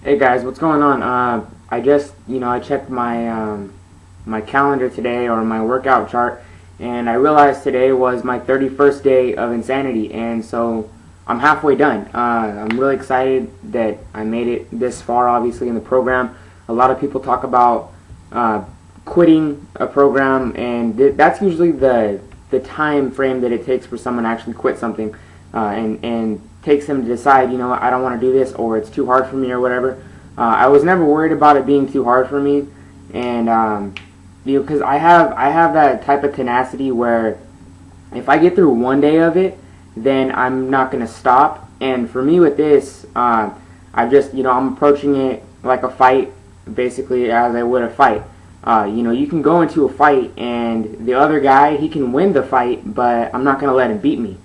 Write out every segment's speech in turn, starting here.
Hey guys, what's going on? I just, I checked my calendar today or my workout chart, and I realized today was my 31st day of Insanity, and so I'm halfway done. I'm really excited that I made it this far, obviously, in the program. A lot of people talk about uh, quitting a program, and that's usually the time frame that it takes for someone to actually quit something, and takes them to decide, I don't want to do this, or it's too hard for me, or whatever. I was never worried about it being too hard for me, and because I have that type of tenacity where if I get through one day of it, then I'm not gonna stop. And for me with this, I just I'm approaching it like a fight, basically as I would a fight. You can go into a fight and the other guy, he can win the fight, but I'm not gonna let him beat me.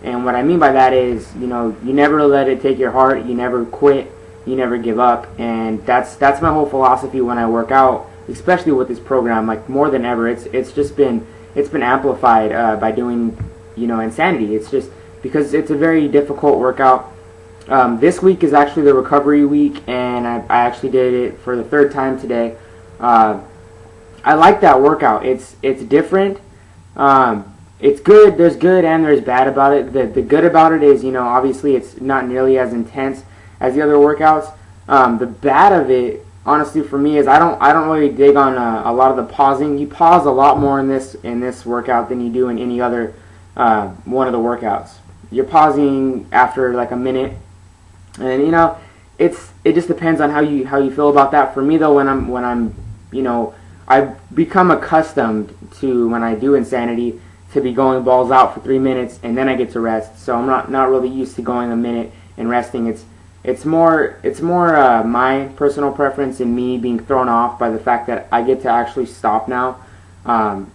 And what I mean by that is, you never let it take your heart. You never quit. You never give up. And that's my whole philosophy when I work out, especially with this program. Like more than ever, it's been amplified by doing Insanity. It's just because it's a very difficult workout. This week is actually the recovery week, and I actually did it for the third time today. Uh, I like that workout. It's different. It's good. There's good and there's bad about it. The good about it is, obviously it's not nearly as intense as the other workouts. The bad of it, honestly, for me is I don't really dig on a lot of the pausing. You pause a lot more in this workout than you do in any other one of the workouts. You're pausing after like a minute, and it just depends on how you feel about that. For me though, when I'm I've become accustomed to when I do Insanity to be going balls out for 3 minutes and then I get to rest. So I'm not really used to going a minute and resting. It's more my personal preference and me being thrown off by the fact that I get to actually stop now.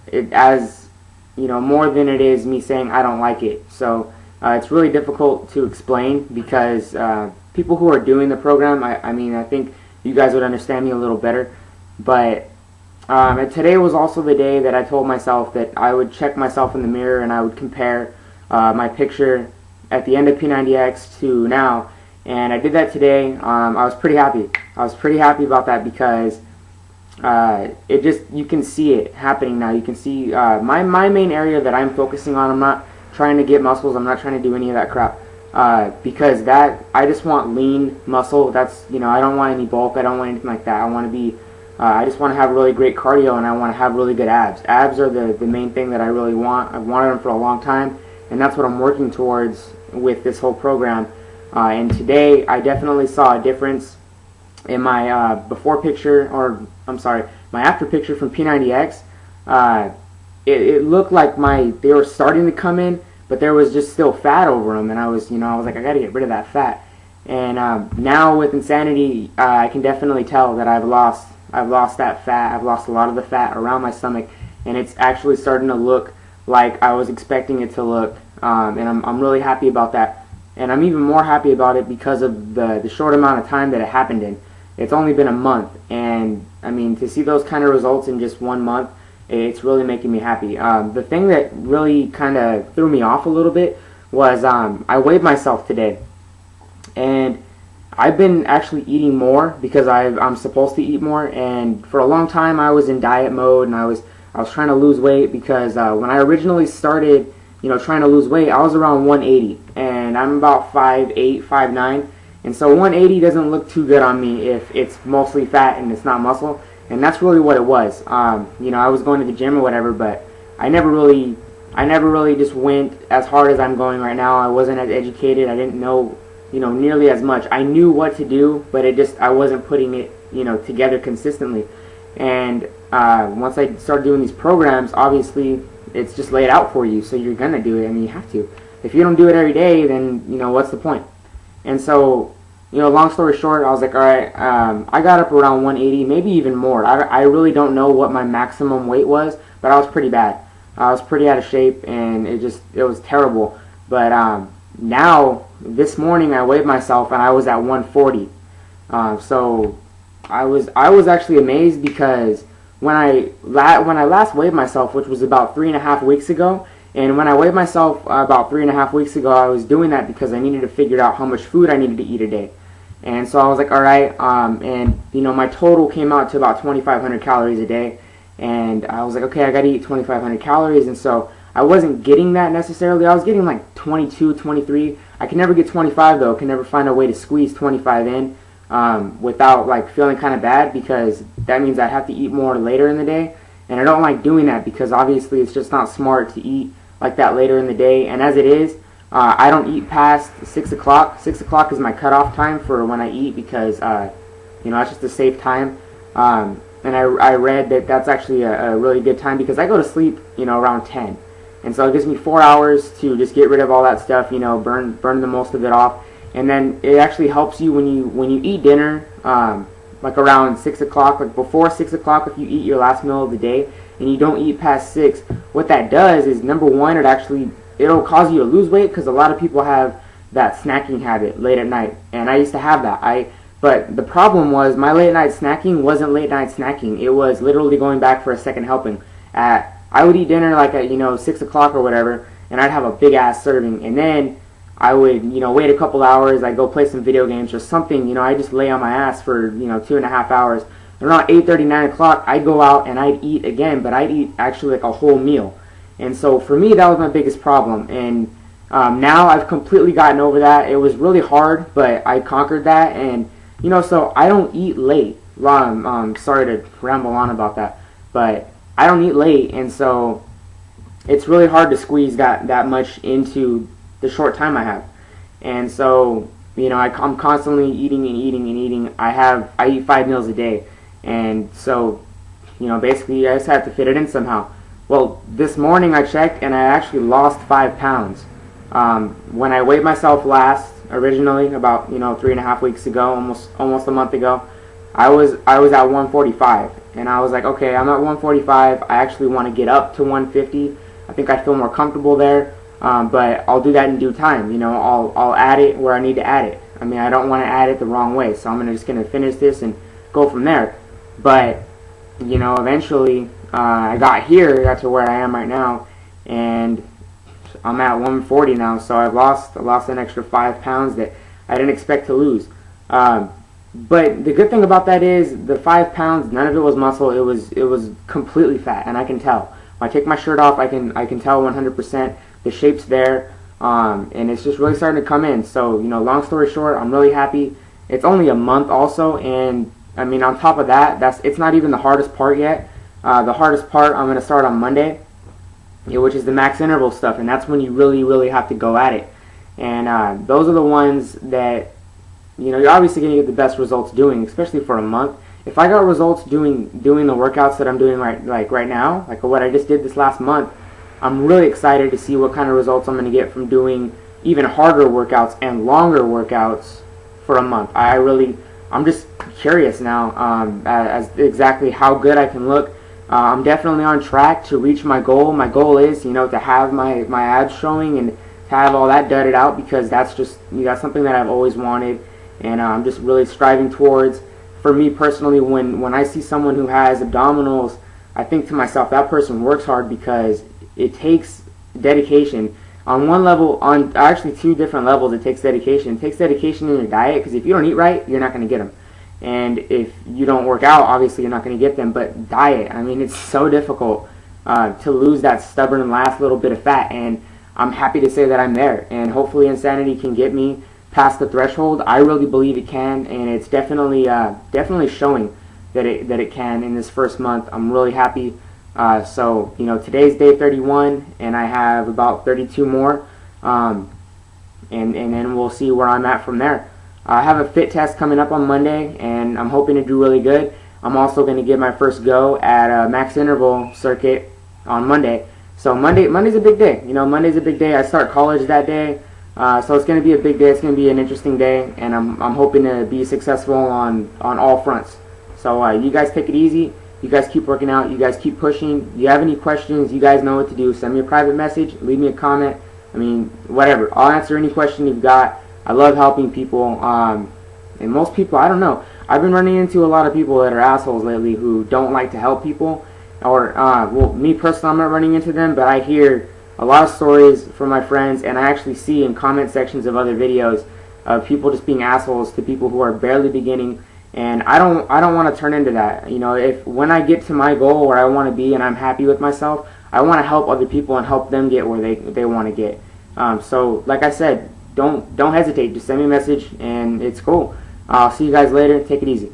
It as more than it is me saying I don't like it. So it's really difficult to explain because people who are doing the program, I think you guys would understand me a little better. But and today was also the day that I told myself that I would check myself in the mirror and I would compare my picture at the end of P90X to now. And I did that today. I was pretty happy. I was pretty happy about that because you can see it happening now. You can see my main area that I'm focusing on. I'm not trying to get muscles. I'm not trying to do any of that crap. Because I just want lean muscle. I don't want any bulk. I don't want anything like that. I just want to have really great cardio, and I want to have really good abs. Abs are the main thing that I really want. I've wanted them for a long time, and that's what I'm working towards with this whole program. And today, I definitely saw a difference in my before picture, or I'm sorry, my after picture from P90X. It looked like they were starting to come in, but there was just still fat over them, and I was like, I gotta get rid of that fat. And now with Insanity, I can definitely tell that I've lost that fat. I've lost a lot of the fat around my stomach, and it's actually starting to look like I was expecting it to look. And I'm really happy about that. And I'm even more happy about it because of the short amount of time that it happened in. It's only been a month, and I mean, to see those kind of results in just 1 month, it's really making me happy. The thing that really kind of threw me off a little bit was I weighed myself today, and I've been actually eating more because I'm supposed to eat more, and for a long time I was in diet mode, and I was trying to lose weight because when I originally started, trying to lose weight, I was around 180, and I'm about 5'8", 5'9", and so 180 doesn't look too good on me if it's mostly fat and it's not muscle, and that's really what it was. I was going to the gym or whatever, but I never really just went as hard as I'm going right now. I wasn't as educated. I didn't know nearly as much. I knew what to do, but I wasn't putting it, together consistently. And once I started doing these programs, obviously it's just laid out for you, so you're gonna do it. I mean, you have to. If you don't do it every day, then what's the point? And so, long story short, I was like, all right, I got up around 180, maybe even more. I really don't know what my maximum weight was, but I was pretty bad. I was pretty out of shape, and it was terrible. But now, this morning, I weighed myself, and I was at 140. So I was actually amazed because when I last weighed myself, which was about 3.5 weeks ago, and when I weighed myself about 3.5 weeks ago, I was doing that because I needed to figure out how much food I needed to eat a day. And so I was like, all right, and you know, my total came out to about 2,500 calories a day, and I was like, okay, I gotta eat 2,500 calories, and so I wasn't getting that necessarily. I was getting like 22, 23. I can never get 25 though. I can never find a way to squeeze 25 in without like feeling kind of bad, because that means I'd have to eat more later in the day, and I don't like doing that because obviously it's just not smart to eat like that later in the day. And as it is, I don't eat past 6 o'clock. 6 o'clock is my cutoff time for when I eat, because you know, that's just a safe time. And I read that that's actually a really good time, because I go to sleep, you know, around 10. And so it gives me 4 hours to just get rid of all that stuff, you know, burn the most of it off. And then it actually helps you when you eat dinner, like around 6 o'clock, like before 6 o'clock, if you eat your last meal of the day and you don't eat past 6, what that does is, number one, it'll cause you to lose weight, because a lot of people have that snacking habit late at night, and I used to have that. But the problem was, my late night snacking wasn't late night snacking. It was literally going back for a second helping. I would eat dinner like at, you know, 6 o'clock or whatever, and I'd have a big ass serving, and then I would, you know, wait a couple hours. I'd go play some video games or something. You know, I just lay on my ass for, you know, 2.5 hours. Around 8:30, 9 o'clock, I'd go out and I'd eat again, but I'd eat actually like a whole meal. And so for me, that was my biggest problem. And now I've completely gotten over that. It was really hard, but I conquered that. And, you know, so I don't eat late. Sorry to ramble on about that, but I don't eat late, and so it's really hard to squeeze that much into the short time I have. And so, you know, I'm constantly eating and eating and eating. I eat 5 meals a day, and so, you know, basically I just have to fit it in somehow. Well, this morning I checked, and I actually lost 5 pounds. When I weighed myself last, originally about, you know, 3.5 weeks ago, almost a month ago, I was at 145, and I was like, okay, I'm at 145. I actually want to get up to 150. I think I feel more comfortable there, but I'll do that in due time. You know, I'll add it where I need to add it. I mean, I don't want to add it the wrong way, so I'm just gonna finish this and go from there. But you know, eventually I got here, got to where I am right now, and I'm at 140 now. So I lost an extra 5 pounds that I didn't expect to lose. But the good thing about that is the 5 pounds, none of it was muscle. It was completely fat, and I can tell. When I take my shirt off, I can tell 100%. The shape's there, and it's just really starting to come in. So, you know, long story short, I'm really happy. It's only a month also, and I mean, on top of that, it's not even the hardest part yet. The hardest part I'm going to start on Monday, which is the max interval stuff, and that's when you really, really have to go at it. And those are the ones that, you know, you're obviously going to get the best results doing, especially for a month. If I got results doing the workouts that I'm doing right now, like what I just did this last month, I'm really excited to see what kind of results I'm going to get from doing even harder workouts and longer workouts for a month. I'm just curious now as exactly how good I can look. I'm definitely on track to reach my goal. My goal is, you know, to have my abs showing and to have all that dudded out, because that's something that I've always wanted. And I'm just really striving towards. For me personally, when I see someone who has abdominals, I think to myself, that person works hard, because it takes dedication. On one level, on actually 2 different levels, it takes dedication. It takes dedication in your diet, because if you don't eat right, you're not going to get them. And if you don't work out, obviously you're not going to get them. But diet, I mean, it's so difficult to lose that stubborn last little bit of fat. And I'm happy to say that I'm there. And hopefully Insanity can get me past the threshold. I really believe it can, and it's definitely showing that it can in this first month. I'm really happy. So, you know, today's day 31, and I have about 32 more, and then we'll see where I'm at from there. I have a fit test coming up on Monday, and I'm hoping to do really good. I'm also going to get my first go at a max interval circuit on Monday. So Monday's a big day. You know, Monday's a big day. I start college that day. So it's going to be a big day. It's going to be an interesting day, and I'm hoping to be successful on all fronts. So you guys take it easy. You guys keep working out. You guys keep pushing. If you have any questions, you guys know what to do. Send me a private message. Leave me a comment. I mean, whatever. I'll answer any question you've got. I love helping people. And most people, I don't know. I've been running into a lot of people that are assholes lately who don't like to help people. Or, well, me personally, I'm not running into them, but I hear a lot of stories from my friends, and I actually see in comment sections of other videos of people just being assholes to people who are barely beginning. And I don't want to turn into that. You know, if when I get to my goal where I want to be and I'm happy with myself, I want to help other people and help them get where they want to get. So like I said, don't hesitate. Just send me a message and it's cool. I'll see you guys later. Take it easy.